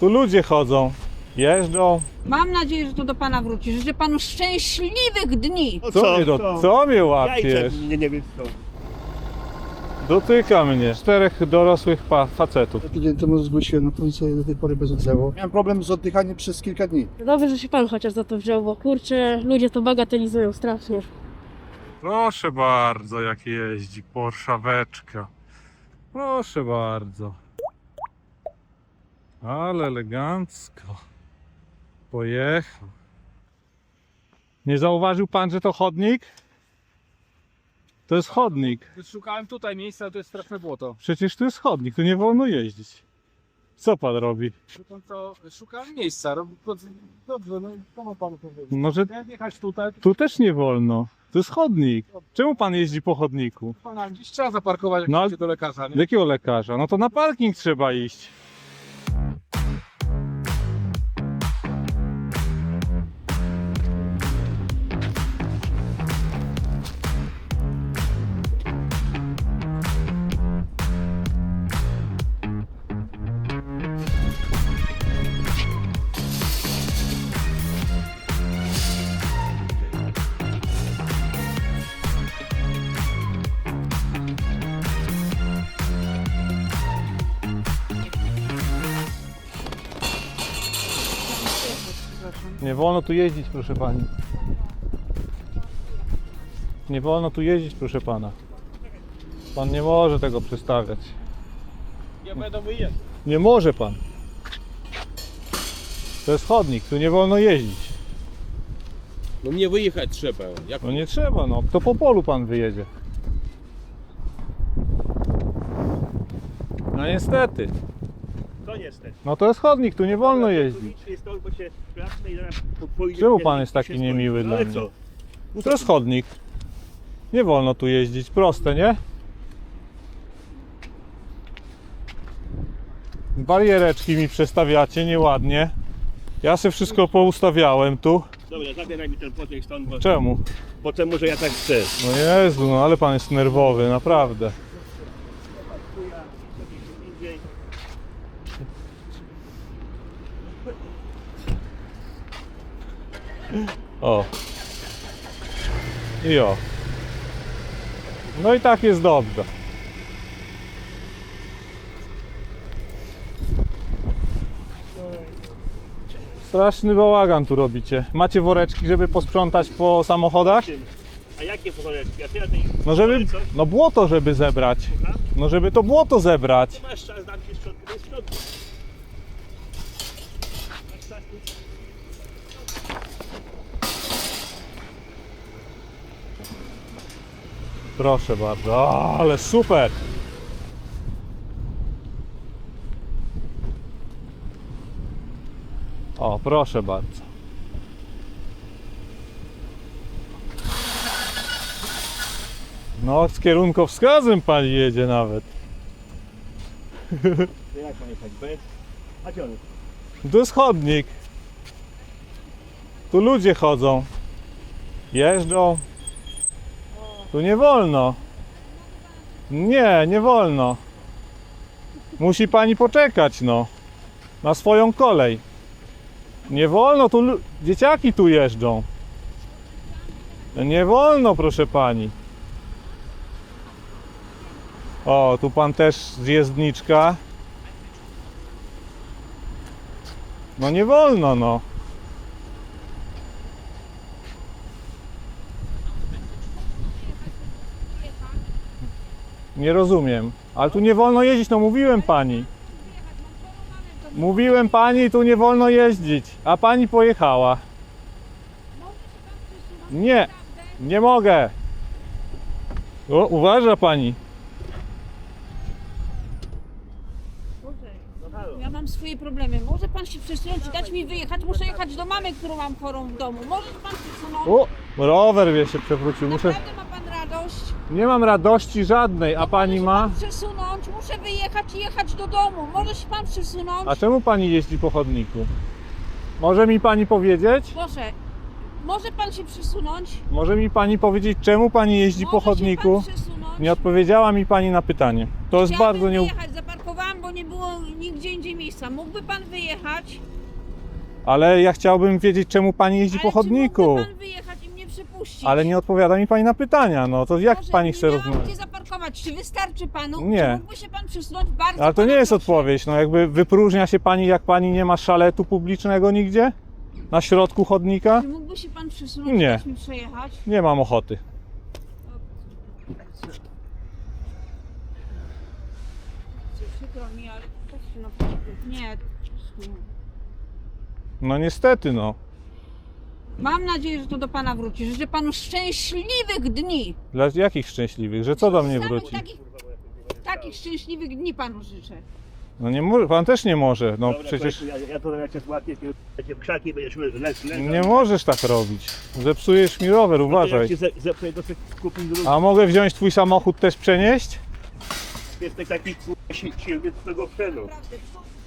Tu ludzie chodzą, jeżdżą. Mam nadzieję, że to do pana wróci. Życzę panu szczęśliwych dni. No Co mnie Jajce łapiesz? nie wiem co. Dotyka mnie. 4 dorosłych facetów. Tydzień temu zgłosiłem na policję i do tej pory bez odzewu. Miałem problem z oddychaniem przez kilka dni. Dobrze, że się pan chociaż za to wziął, bo kurczę, ludzie to bagatelizują strasznie. Proszę bardzo, jak jeździ Porszaweczka. Proszę bardzo. Ale elegancko. Pojechał. Nie zauważył pan, że to chodnik? To jest chodnik. Szukałem tutaj miejsca, ale to jest straszne błoto. Przecież to jest chodnik, tu nie wolno jeździć. Co pan robi? Szukałem miejsca, dobrze, no co ma pan powiedzieć? Może Jak jechać tutaj, tu też nie wolno. To jest chodnik. Czemu pan jeździ po chodniku? pana gdzieś trzeba zaparkować, jak No, idzie do lekarza, nie? Do jakiego lekarza? No to na parking trzeba iść. Nie wolno tu jeździć, proszę pani. Nie wolno tu jeździć, proszę pana. Pan nie może tego przestawiać. Ja będę wyjeżdżał. Nie może pan. To jest chodnik, tu nie wolno jeździć. No mnie wyjechać trzeba. Jak No nie trzeba, no. To po polu pan wyjedzie. No niestety. To niestety. No to jest chodnik, tu nie wolno jeździć. Jest to, bo się sprawdza i zaraz pójdzie. Czemu pan jest taki niemiły No dla ale mnie? co? To jest chodnik. Nie wolno tu jeździć. Proste, nie? Bariereczki mi przestawiacie nieładnie. Ja sobie wszystko poustawiałem tu. Dobra, zabieraj mi ten pociąg stąd, bo Czemu? potem może ja tak chcę. No Jezu, no ale pan jest nerwowy, naprawdę. O. I o. No i tak jest dobrze. Straszny bałagan tu robicie. Macie woreczki, żeby posprzątać po samochodach? A jakie pochodeczki? A ty na tej... No żeby, no błoto żeby zebrać. No żeby to błoto zebrać. Masz czas, dam ci szczotkę, to jest szczotka. Masz czas, Proszę bardzo. O, ale super. O, proszę bardzo. No, z kierunkowskazem pani jedzie nawet. to jak mam jechać? Bez? A gdzie on jest? Tu jest chodnik. Tu ludzie chodzą. Jeżdżą. Tu nie wolno. Nie, nie wolno. Musi pani poczekać, no. Na swoją kolej. Nie wolno, tu dzieciaki tu jeżdżą. Nie wolno, proszę pani. O, tu pan też zjezdniczka. No nie wolno, no. Nie rozumiem. Ale tu nie wolno jeździć, no mówiłem pani. Mówiłem pani, tu nie wolno jeździć, a pani pojechała. Nie, nie mogę. O, uważa pani. Ja mam swoje problemy. Może pan się przesunąć i dać mi wyjechać? Muszę jechać do mamy, którą mam chorą w domu. Może pan przesunąć? O, rower wie się przewrócił. Muszę... Naprawdę ma pan radość? Nie mam radości żadnej, a pani ma? Przesunąć, muszę wyjechać i jechać do domu. Może się pan przesunąć? A czemu pani jeździ po chodniku? Może mi pani powiedzieć? Proszę, może pan się przesunąć? Może mi pani powiedzieć, czemu pani jeździ po Może się chodniku? pan przesunąć? Nie odpowiedziała mi pani na pytanie. To jest Chciałabym bardzo nie... wyjechać, zaparkowałam, bo nie było nigdzie indziej miejsca. miejsca. Mógłby pan wyjechać? Ale ja chciałbym wiedzieć, czemu pani jeździ po Ale czy chodniku. mógłby pan wyjechać i mnie przepuścić? Ale nie odpowiada mi pani na pytania, no to jak Proszę, pani chce nie miałam rozmawiać? gdzie zaparkować. Czy wystarczy panu? Nie. Czy mógłby się pan przesunąć bardzo? Ale to nie pana jest proszę. odpowiedź, no jakby wypróżnia się pani, jak pani nie ma szaletu publicznego nigdzie? Na środku chodnika? Czy mógłby się pan przesunąć i Nie. dać mi przejechać? Nie mam ochoty. Przykro mi, ale też no, nie. No niestety, no. Mam nadzieję, że to do pana wróci. Życzę panu szczęśliwych dni. Dla jakich szczęśliwych? Że co do mnie Samych wróci? Takich szczęśliwych dni panu życzę. No nie może, pan też nie może, no Dobra, przecież człowieku, ja to jak cię złapię, będzie w krzaki, będziesz leżał. nie możesz tak robić. Zepsujesz mi rower, Jak uważaj. cię zepsuję, to sobie kupić drugi. A mogę wziąć twój samochód też przenieść? Jest taki silny z tego przenu. Naprawdę,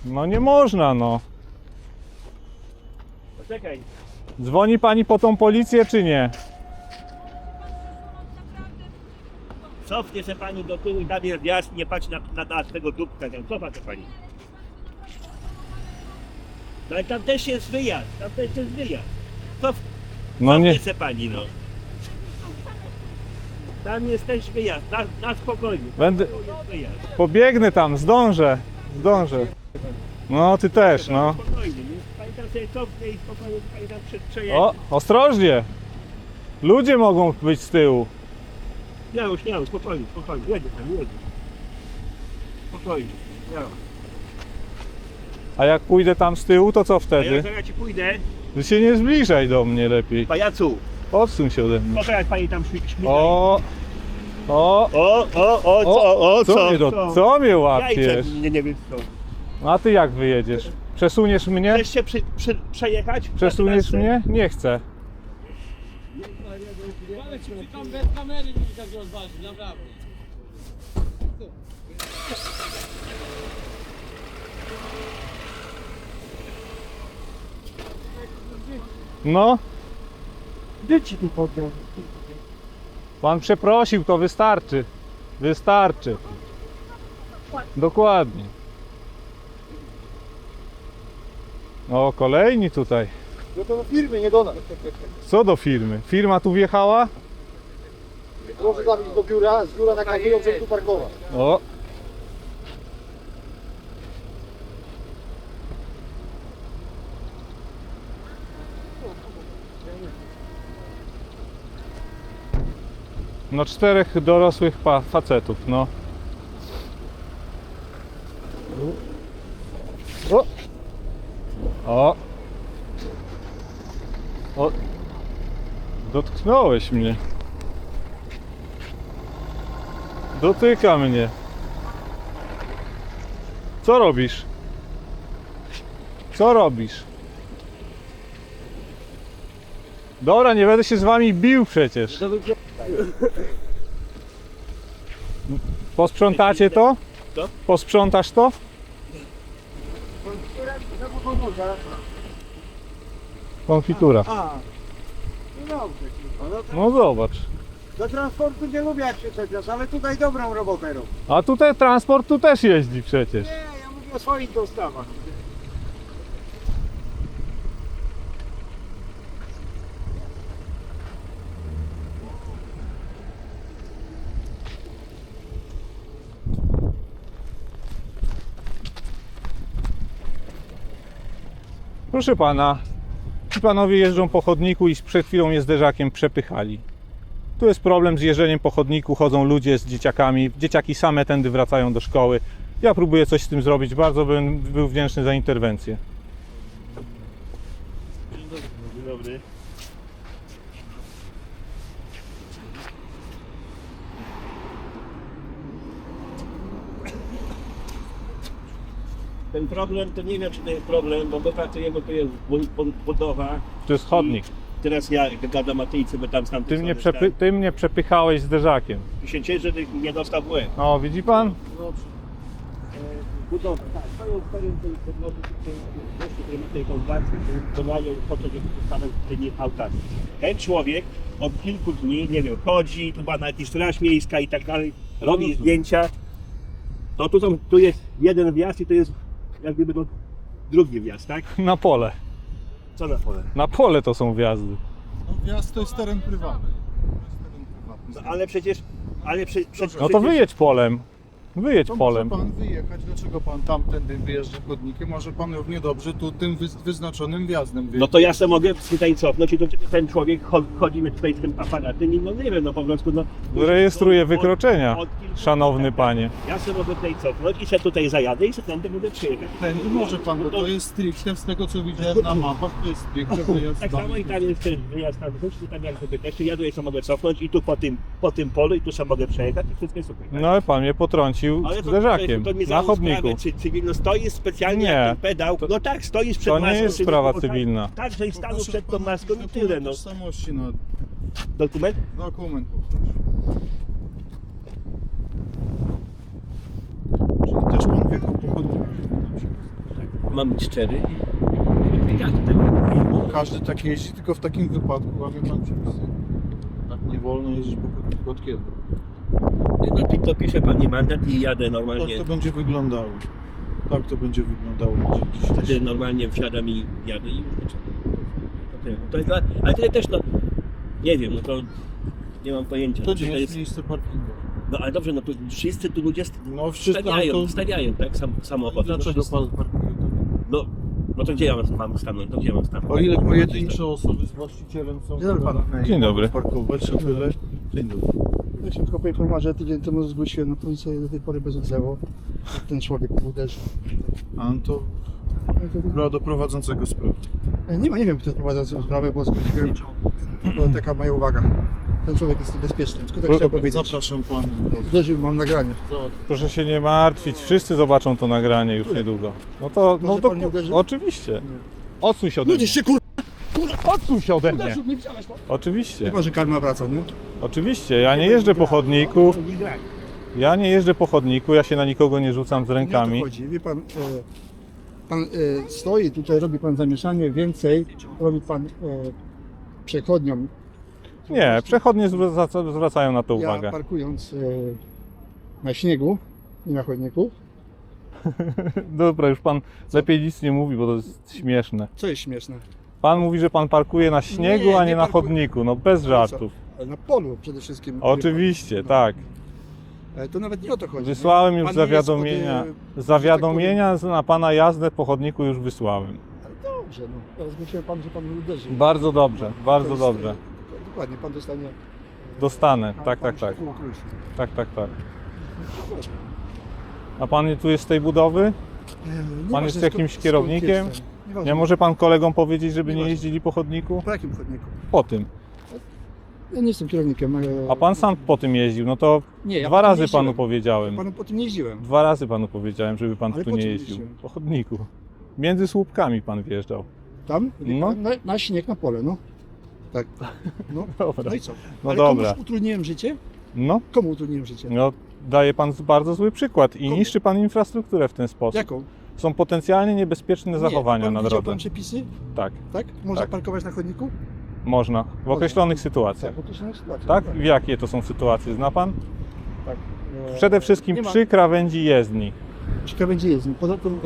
No nie można, no. Poczekaj. Dzwoni pani po tą policję, czy nie? Cofnie się pani do tyłu i dabie wjazd, nie patrz na tego dupka, tam cofa się pani. No ale tam też jest wyjazd, tam też jest wyjazd. No nie. Cofnie się pani, no. Tam jest też wyjazd, na spokojnie. Będę, Jest wyjazd. pobiegnę tam, zdążę. No ty też, no. Spokojnie, nie? Pani tam sobie cofnie i spokojnie pani tam przejedzie. O, ostrożnie. Ludzie mogą być z tyłu. Śmiało, spokojnie, jedzie tam, jedzie. Spokojnie, śmiało. A jak pójdę tam z tyłu, to co A ja wtedy? zaraz ci pójdę, Ty się nie zbliżaj do mnie lepiej. pajacu, Odsuń się ode mnie. proszę jak pani tam śmiga. O, co mnie Jajce, łapiesz? nie wiem co. A ty jak wyjedziesz? Przesuniesz mnie? Chcesz się przejechać? Przesuniesz Teraz mnie? Nie chcę. Ale ci tam bez kamery mi tak rozważyć, naprawdę. No, Gdzie ci tu poddał? pan przeprosił, to wystarczy. Wystarczy. Dokładnie. O, kolejni tutaj. No to do firmy, nie do nas. Co do firmy? Firma tu wjechała? Proszę tam iść do biura, z biura nakazują, żeby tu parkować. O. No 4 dorosłych facetów, no. O. O. O. Dotknąłeś mnie. Dotyka mnie. Co robisz? Co robisz? Dobra, nie będę się z wami bił przecież. Posprzątacie to? Co? Posprzątasz to? Konfitura. A, no dobrze. No zobacz. Do transportu nie lubię jak się czepiasz, ale tutaj dobrą robotę robię. A tutaj transport tu też jeździ przecież. Nie, ja mówię o swoich dostawach. Proszę pana, ci panowie jeżdżą po chodniku i przed chwilą mnie zderzakiem przepychali. Tu jest problem z jeżdżeniem po chodniku, chodzą ludzie z dzieciakami, dzieciaki same tędy wracają do szkoły. Ja próbuję coś z tym zrobić, bardzo bym był wdzięczny za interwencję. Dzień dobry. Ten problem to nie wiem, czy to jest problem, bo my pracujemy, to jest budowa. To jest chodnik. Teraz ja gadam Matyjcy, bo tam sam Ty mnie przepychałeś zderzakiem. się cieszę, że nie dostał w łeb. O, widzi pan? Budowa, tak, to jest tej podłoży, który ma tej konwencji, to mają po to, żeby zostawiać tymi autami. Ten człowiek od kilku dni, nie wiem, chodzi, tu była na jakiś straż miejska i tak dalej, robi zdjęcia. To tu jest jeden wjazd i to jest jak gdyby drugi wjazd, tak? Na pole. Co na pole? Na pole to są wjazdy. No, wjazd to jest teren prywatny. No, ale przecież... No to wyjedź polem. Wyjedź To polem. może pan wyjechać, dlaczego pan tamtędy wyjeżdża chodnikiem, może pan równie dobrze tu tym wyznaczonym wjazdem wyjeżdża. No to ja sobie mogę tutaj cofnąć i to ten człowiek chodzimy tutaj z tym aparatem i no nie wiem, no po prostu no... Rejestruje wykroczenia, od kilku- szanowny tak, tak. panie. Ja sobie mogę tutaj cofnąć i sobie tutaj zajadę i sobie tędy będę przyjechać. Tędy może pan, bo to jest stricte z tego co widziałem na mapach, to jest stricte wyjazd. Tak samo i tam jest ten wyjazd na wróć, i tam jak sobie też, ja tutaj sobie mogę cofnąć i tu po tym polu i tu sobie mogę przejechać i wszystko jest super. Tak? No ale pan mnie potrącił Ale zderzakiem to nie na załóż chodniku. sprawę, czy cywilno stoisz specjalnie Nie, jak ten pedał. to- No tak, stoisz przed to nie maską. jest czyli sprawa tak- cywilna. Tak, że i stanął Proszę przed tą pana, maską i dokument tyle, no. tożsamości, no. Dokument? Dokument poproszę. Czyli też pan wjechał po chodniku. Mam być szczery. Każdy tak jeździ, tylko w takim wypadku łamie pan przepisy. Tak nie wolno jeździć po chodniku od kiedy? No to pisze pan nie mandat i jadę Tak normalnie. to będzie wyglądało. Tak to będzie wyglądało. Wtedy normalnie wsiadam i jadę i już to tyle. To jest, ale tyle też no, nie wiem, no to nie mam pojęcia. To Czy nie jest miejsce parkingu. No ale dobrze, no to wszyscy tu ludzie No wszystko stawiają, tak, samochody. Dlaczego wszyscy- pan parkuje tak? No to gdzie ja mam stanąć? To gdzie ja mam stanąć? O ile pojedyncze osoby z właścicielem są... Dzień dobry. Parkować, o tyle. Dzień dobry. Ja się tylko poinformować, że tydzień temu zgłosiłem na policję do tej pory bez odzewu. Jak ten człowiek uderzył. A no to była do prowadzącego sprawy. Nie wiem kto prowadzi tę sprawę, bo zgłosiłem. Bo taka moja uwaga. Ten człowiek jest niebezpieczny. Tylko tak chciałem powiedzieć. Zapraszam pana. Uderzył, mam nagranie. Proszę się nie martwić, wszyscy zobaczą to nagranie już niedługo. No to, no Może to pan nie uderzył? oczywiście. Odsuń się ode mnie. się kur... Odsuń się ode mnie. nie widziałeś to? Oczywiście, Chyba, że karma wraca, nie? oczywiście. Ja nie jeżdżę po chodniku. Ja nie jeżdżę po chodniku, ja się na nikogo nie rzucam z Nie o to rękami. chodzi. Wie pan, pan stoi, tutaj robi pan zamieszanie, więcej robi pan przechodniom. Nie, przechodnie zwracają na to Ja uwagę. parkując na śniegu i na chodniku, Dobra, już pan lepiej nic nie mówi, bo to jest śmieszne. co jest śmieszne? Pan mówi, że pan parkuje na śniegu, Nie, a nie nie na parkuję. chodniku. No bez żartów. Na polu przede wszystkim. Oczywiście, tak. To nawet nie o to chodzi. Wysłałem nie? już Pan nie jest zawiadomienia. od, Zawiadomienia na pana jazdę po chodniku już wysłałem. Ale dobrze, no. Teraz myślałem pan, że pan uderzył. Bardzo dobrze, To bardzo jest, dobrze. Dokładnie, pan dostanie. Dostanę, tak, pan tak, tak. się ukrył. Tak, tak, tak. A pan tu jest z tej budowy? Nieważne, jest skąd- jakimś skąd kierownikiem? jestem. Nieważne. Nie może pan kolegom powiedzieć, żeby nie Nieważne. jeździli po chodniku? Po jakim chodniku? Po tym. Ja nie jestem kierownikiem. A pan sam po tym jeździł, no to Nie, ja dwa po tym razy jeździłem. panu powiedziałem. Panu po tym nie jeździłem. 2 razy panu powiedziałem, żeby pan Ale tu po nie czym jeździł. jeździłem? Po chodniku. Między słupkami pan wjeżdżał. Tam? No. Na śnieg, na pole, no. Tak. No, Dobra. no i co? No Ale dobra. komuś utrudniłem życie? No, Komu utrudniłem życie? no daje pan bardzo zły przykład i Komu? niszczy pan infrastrukturę w ten sposób. Jaką? Są potencjalnie niebezpieczne zachowania pan na widział drodze. pan przepisy? Tak, Tak? Można Tak. parkować na chodniku? można. W określonych sytuacjach. Tak, w określonych sytuacjach. Tak? Jakie to są sytuacje? Zna pan? Tak. Przede wszystkim nie ma- przy krawędzi jezdni. Przy krawędzi jezdni. Poza tym,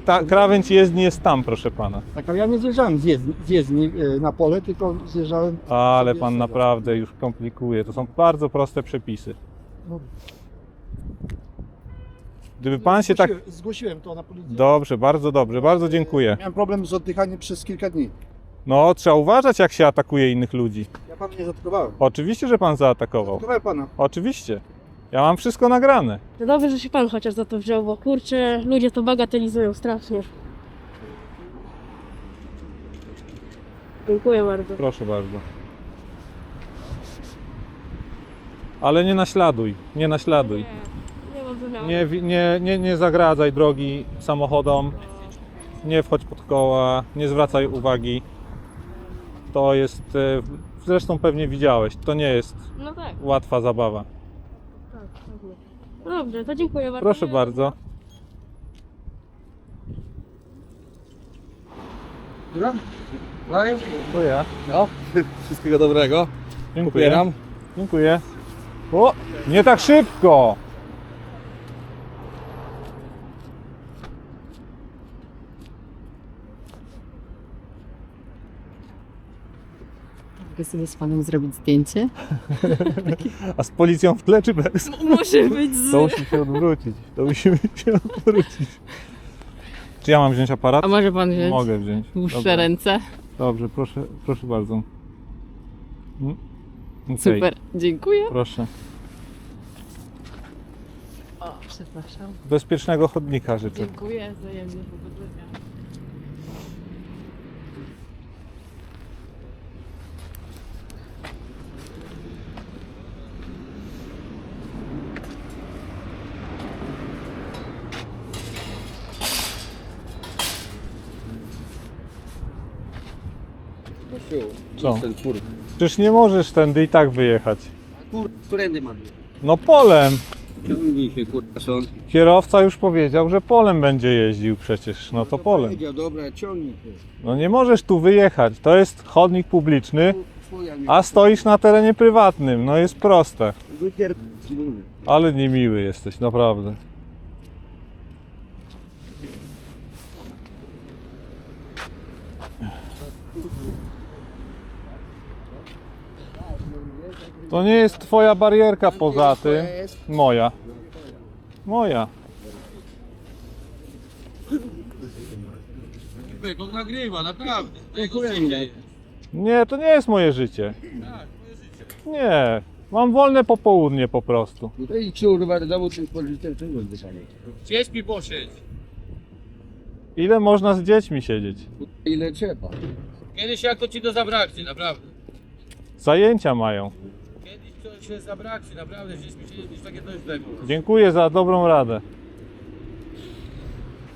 Ta krawędź jezdni jest tam, proszę pana. tak, ale ja nie zjeżdżałem z jezdni na pole, tylko zjeżdżałem... Ale sobie pan z- naprawdę już komplikuje. To są bardzo proste przepisy. No. Gdyby pan się tak... Zgłosiłem to na policję. Dobrze, bardzo dziękuję. Miałem problem z oddychaniem przez kilka dni. No, trzeba uważać, jak się atakuje innych ludzi. Ja pana nie zaatakowałem. Oczywiście, że pan zaatakował. Zaatakowałem pana. Oczywiście. Ja mam wszystko nagrane. To dobrze, że się pan chociaż za to wziął, bo kurczę, ludzie to bagatelizują strasznie. Dziękuję bardzo. Proszę bardzo. Ale nie naśladuj, nie naśladuj. Nie mam zamiaru. Nie zagradzaj drogi samochodom, nie wchodź pod koła, nie zwracaj uwagi. To jest, zresztą pewnie widziałeś, to nie jest No tak, łatwa zabawa. tak, pewnie. No dobrze, to dziękuję bardzo. Proszę bardzo. To ja. No, wszystkiego dobrego. Dziękuję. Popieram. Dziękuję. O, nie tak szybko! Mogę sobie z panem zrobić zdjęcie? A z policją w tle czy bez? Muszę być To musi się odwrócić. To musimy się odwrócić. Czy ja mam wziąć aparat? A może pan wziąć? Mogę wziąć. Dłuższe Dobra. ręce. Dobrze, proszę bardzo. Okej, Super, dziękuję. proszę. O, przepraszam. Bezpiecznego chodnika życzę. Dziękuję, wzajemnie, powodzenia. Co? Przecież nie możesz tędy i tak wyjechać. Którędy mam? No polem. Ciągnij się, kurwa, sąd. Kierowca już powiedział, że polem będzie jeździł przecież. No to polem. Powiedział, dobra, ciągnij się. No nie możesz tu wyjechać. To jest chodnik publiczny, Twoja a stoisz na terenie prywatnym. No jest proste. wypier... Ale niemiły jesteś, naprawdę. To nie jest twoja barierka poza tym. Moja. Moja. On nagrywa, naprawdę. Nie, to nie jest moje życie. Nie. Mam wolne popołudnie po prostu. No i kurwa, dowód ten pożytek, czego wypanie? Gdzieś mi posiedź. Ile można z dziećmi siedzieć? Ile trzeba? Kiedyś jak to ci to zabraknie, naprawdę. Zajęcia mają. Kiedyś to się zabraknie, naprawdę. Gdzieś mi się gdzieś takie coś tego. Dziękuję za dobrą radę.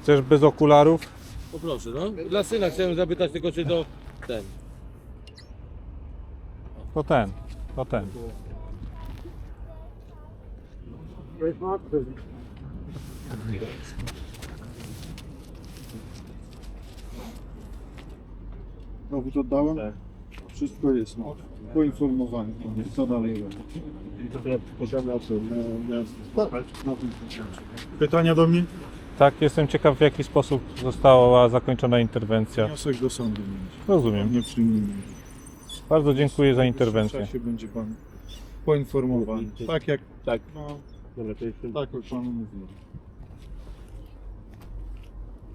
Chcesz bez okularów? Poproszę, no. Dla syna chciałem zapytać tylko, czy to ten. To ten. To ten. Dowód oddałem? Wszystko jest, no. Poinformowany. Co dalej? Pytania do mnie? Tak, jestem ciekaw, w jaki sposób została zakończona interwencja. Wniosek do sądu będzie. Rozumiem. Nie przyjmujemy. Bardzo dziękuję za W interwencję. czasie będzie pan poinformowany. Tak jak, Tak. no, Dobra, to jest tak jak panu mówiłem.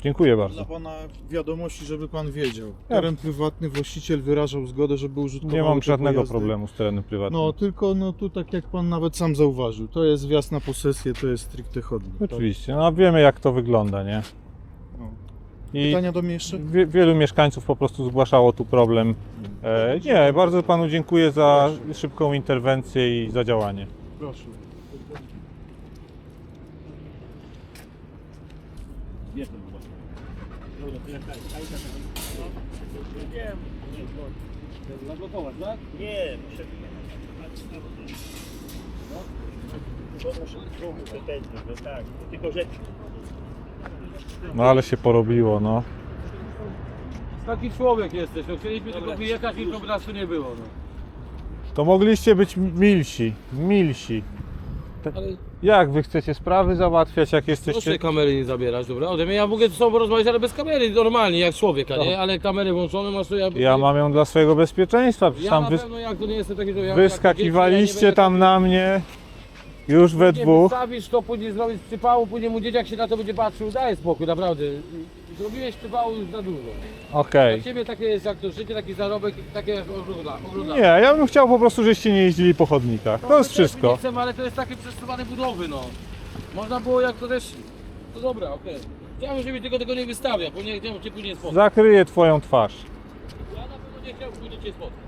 Dziękuję Dla bardzo. pana wiadomości, żeby pan wiedział. Teren prywatny, właściciel wyrażał zgodę, żeby użytkował Nie mam te żadnego pojazdy. problemu z terenem prywatnym. No tylko no tu tak jak pan nawet sam zauważył, to jest wjazd na posesję, to jest stricte chodnik. Tak? Oczywiście, no wiemy jak to wygląda, nie? No. I Pytania do mnie jeszcze? wielu mieszkańców po prostu zgłaszało tu problem. Nie, bardzo panu dziękuję za szybką interwencję i za działanie. Proszę. zablokować, tak? Nie, muszę... No, tak, tylko że... No ale się porobiło, no. Taki człowiek jesteś, no chcieliśmy tylko wyjechać i to by nas tu nie było, no. To mogliście być milsi, milsi. Ale Jak wy chcecie sprawy załatwiać, jak proszę jesteście... kamery nie zabierać, dobra? Ode mnie ja mogę z tobą porozmawiać, ale bez kamery, normalnie, jak człowieka, nie? Ale kamery włączone masz, to ja... Ja mam ją dla swojego bezpieczeństwa, przecież Ja tam na pewno, jak to nie jestem taki, to ja... wyskakiwaliście tam na mnie, już we Nie dwóch. wystawisz to, później zrobić przypału, później mu dzieciak się na to będzie patrzył, daj spokój, naprawdę. Zrobiłeś przypału już za dużo. Okej. Dla ciebie takie jest jak to życie, taki zarobek, takie jak oglądamy. Nie, ja bym chciał po prostu, żeście nie jeździli po chodnikach. To jest Nie wszystko. chcemy, ale to jest takie przesuwane budowy, no. Można było jak to też... No dobra, okej. Chciałbym, żebyś tylko tego nie wystawiał, bo nie chciałbym cię później spotkać. Zakryję twoją twarz. Ja na pewno nie chciałbym później cię spotkać.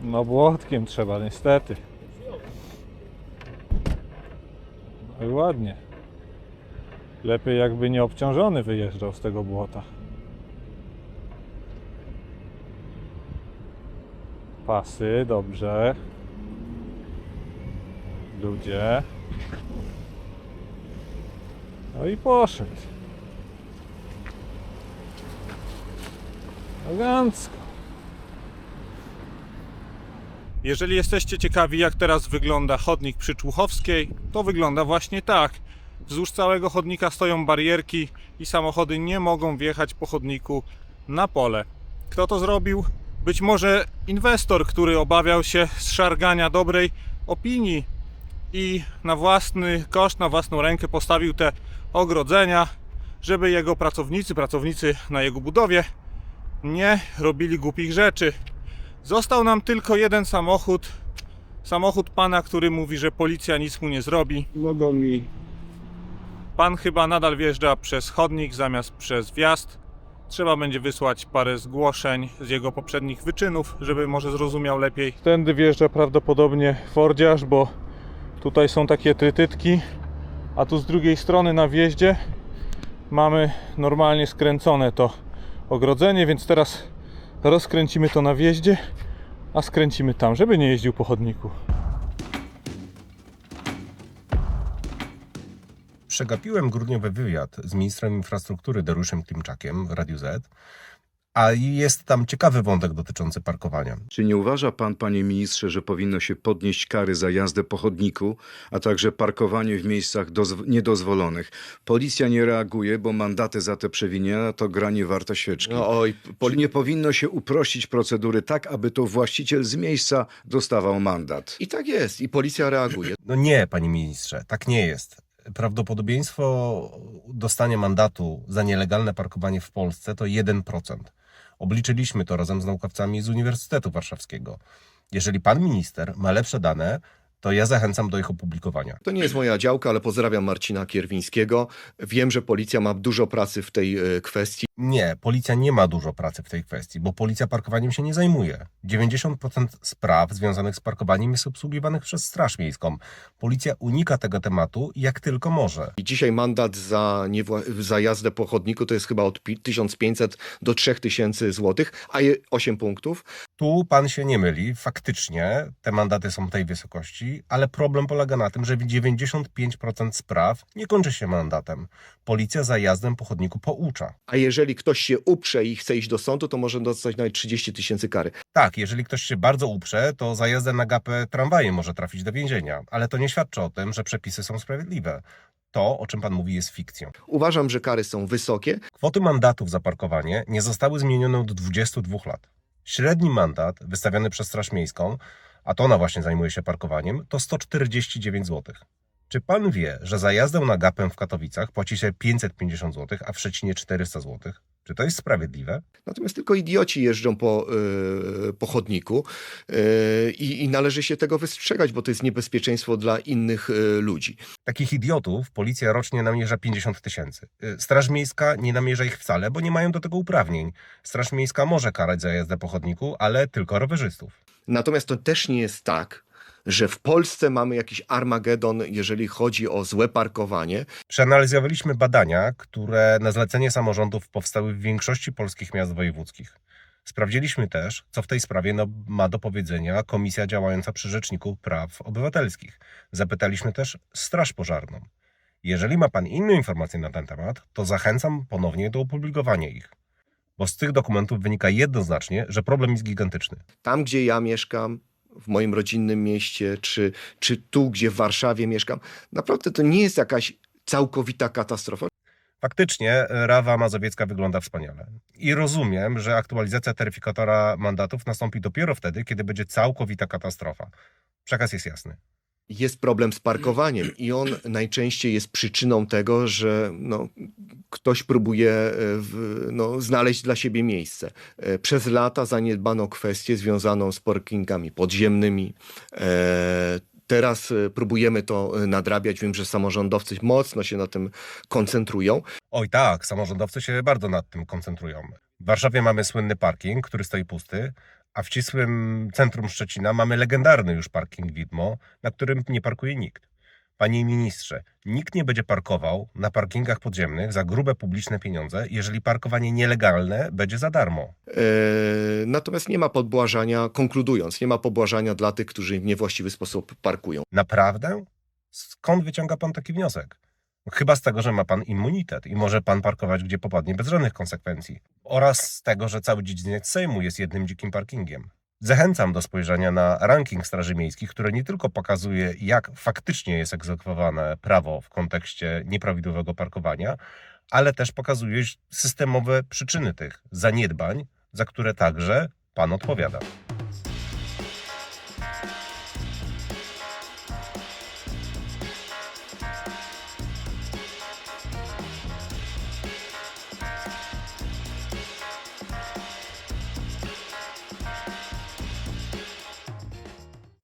No błotkiem trzeba, niestety. No i ładnie. Lepiej jakby nie obciążony wyjeżdżał z tego błota. Pasy, dobrze. Ludzie. No i poszedł. Elegancko. Jeżeli jesteście ciekawi, jak teraz wygląda chodnik przy Człuchowskiej, to wygląda właśnie tak. Wzdłuż całego chodnika stoją barierki i samochody nie mogą wjechać po chodniku na pole. Kto to zrobił? Być może inwestor, który obawiał się zszargania dobrej opinii i na własny koszt, na własną rękę postawił te ogrodzenia, żeby jego pracownicy na jego budowie nie robili głupich rzeczy. Został nam tylko jeden samochód. Samochód pana, który mówi, że policja nic mu nie zrobi. Mogą mi. Pan chyba nadal wjeżdża przez chodnik zamiast przez wjazd. Trzeba będzie wysłać parę zgłoszeń z jego poprzednich wyczynów, żeby może zrozumiał lepiej. Tędy wjeżdża prawdopodobnie fordziarz, bo tutaj są takie trytytki, a tu z drugiej strony na wjeździe mamy normalnie skręcone to ogrodzenie, więc teraz rozkręcimy to na wjeździe, a skręcimy tam, żeby nie jeździł po chodniku. Przegapiłem grudniowy wywiad z ministrem infrastruktury Dariuszem Klimczakiem w Radiu Z, a jest tam ciekawy wątek dotyczący parkowania. Czy nie uważa pan, panie ministrze, że powinno się podnieść kary za jazdę po chodniku, a także parkowanie w miejscach niedozwolonych? Policja nie reaguje, bo mandaty za te przewinienia to granie warte świeczki. Czy nie powinno się uprościć procedury tak, aby to właściciel z miejsca dostawał mandat? I tak jest, i policja reaguje. No nie, panie ministrze, tak nie jest. Prawdopodobieństwo dostania mandatu za nielegalne parkowanie w Polsce to 1%. Obliczyliśmy to razem z naukowcami z Uniwersytetu Warszawskiego. Jeżeli pan minister ma lepsze dane, to ja zachęcam do ich opublikowania. To nie jest moja działka, ale pozdrawiam Marcina Kierwińskiego. Wiem, że policja ma dużo pracy w tej kwestii. Nie, policja nie ma dużo pracy w tej kwestii, bo policja parkowaniem się nie zajmuje. 90% spraw związanych z parkowaniem jest obsługiwanych przez Straż Miejską. Policja unika tego tematu jak tylko może. I dzisiaj mandat za jazdę po chodniku to jest chyba od 1500 do 3000 złotych, a 8 punktów. Tu pan się nie myli, faktycznie te mandaty są tej wysokości, ale problem polega na tym, że 95% spraw nie kończy się mandatem. Policja za jazdę po chodniku poucza. A jeżeli ktoś się uprze i chce iść do sądu, to może dostać nawet 30 000 kary. Tak, jeżeli ktoś się bardzo uprze, to za jazdę na gapę tramwajem może trafić do więzienia, ale to nie świadczy o tym, że przepisy są sprawiedliwe. To, o czym pan mówi, jest fikcją. Uważam, że kary są wysokie. Kwoty mandatów za parkowanie nie zostały zmienione od 22 lat. Średni mandat wystawiony przez Straż Miejską, a to ona właśnie zajmuje się parkowaniem, to 149 zł. Czy pan wie, że za jazdę na gapę w Katowicach płaci się 550 zł, a w Szczecinie 400 zł? Czy to jest sprawiedliwe? Natomiast tylko idioci jeżdżą po chodniku i należy się tego wystrzegać, bo to jest niebezpieczeństwo dla innych ludzi. Takich idiotów policja rocznie namierza 50 000. Straż Miejska nie namierza ich wcale, bo nie mają do tego uprawnień. Straż Miejska może karać za jazdę po chodniku, ale tylko rowerzystów. Natomiast to też nie jest tak, że w Polsce mamy jakiś Armagedon, jeżeli chodzi o złe parkowanie. Przeanalizowaliśmy badania, które na zlecenie samorządów powstały w większości polskich miast wojewódzkich. Sprawdziliśmy też, co w tej sprawie ma do powiedzenia Komisja działająca przy Rzeczniku Praw Obywatelskich. Zapytaliśmy też Straż Pożarną. Jeżeli ma pan inne informacje na ten temat, to zachęcam ponownie do opublikowania ich. Bo z tych dokumentów wynika jednoznacznie, że problem jest gigantyczny. Tam, gdzie ja mieszkam, w moim rodzinnym mieście, czy tu, gdzie w Warszawie mieszkam, naprawdę to nie jest jakaś całkowita katastrofa. Faktycznie Rawa Mazowiecka wygląda wspaniale. I rozumiem, że aktualizacja taryfikatora mandatów nastąpi dopiero wtedy, kiedy będzie całkowita katastrofa. Przekaz jest jasny. Jest problem z parkowaniem i on najczęściej jest przyczyną tego, że ktoś próbuje znaleźć dla siebie miejsce. Przez lata zaniedbano kwestię związaną z parkingami podziemnymi. Teraz próbujemy to nadrabiać. Wiem, że samorządowcy mocno się na tym koncentrują. Oj tak, samorządowcy się bardzo nad tym koncentrują. W Warszawie mamy słynny parking, który stoi pusty, a w ścisłym centrum Szczecina mamy legendarny już parking Widmo, na którym nie parkuje nikt. Panie ministrze, nikt nie będzie parkował na parkingach podziemnych za grube publiczne pieniądze, jeżeli parkowanie nielegalne będzie za darmo. Natomiast nie ma pobłażania, konkludując, nie ma pobłażania dla tych, którzy w niewłaściwy sposób parkują. Naprawdę? Skąd wyciąga pan taki wniosek? Chyba z tego, że ma pan immunitet i może pan parkować gdzie popadnie bez żadnych konsekwencji. Oraz z tego, że cały dziedziniec Sejmu jest jednym dzikim parkingiem. Zachęcam do spojrzenia na ranking Straży Miejskich, który nie tylko pokazuje, jak faktycznie jest egzekwowane prawo w kontekście nieprawidłowego parkowania, ale też pokazuje systemowe przyczyny tych zaniedbań, za które także Pan odpowiada.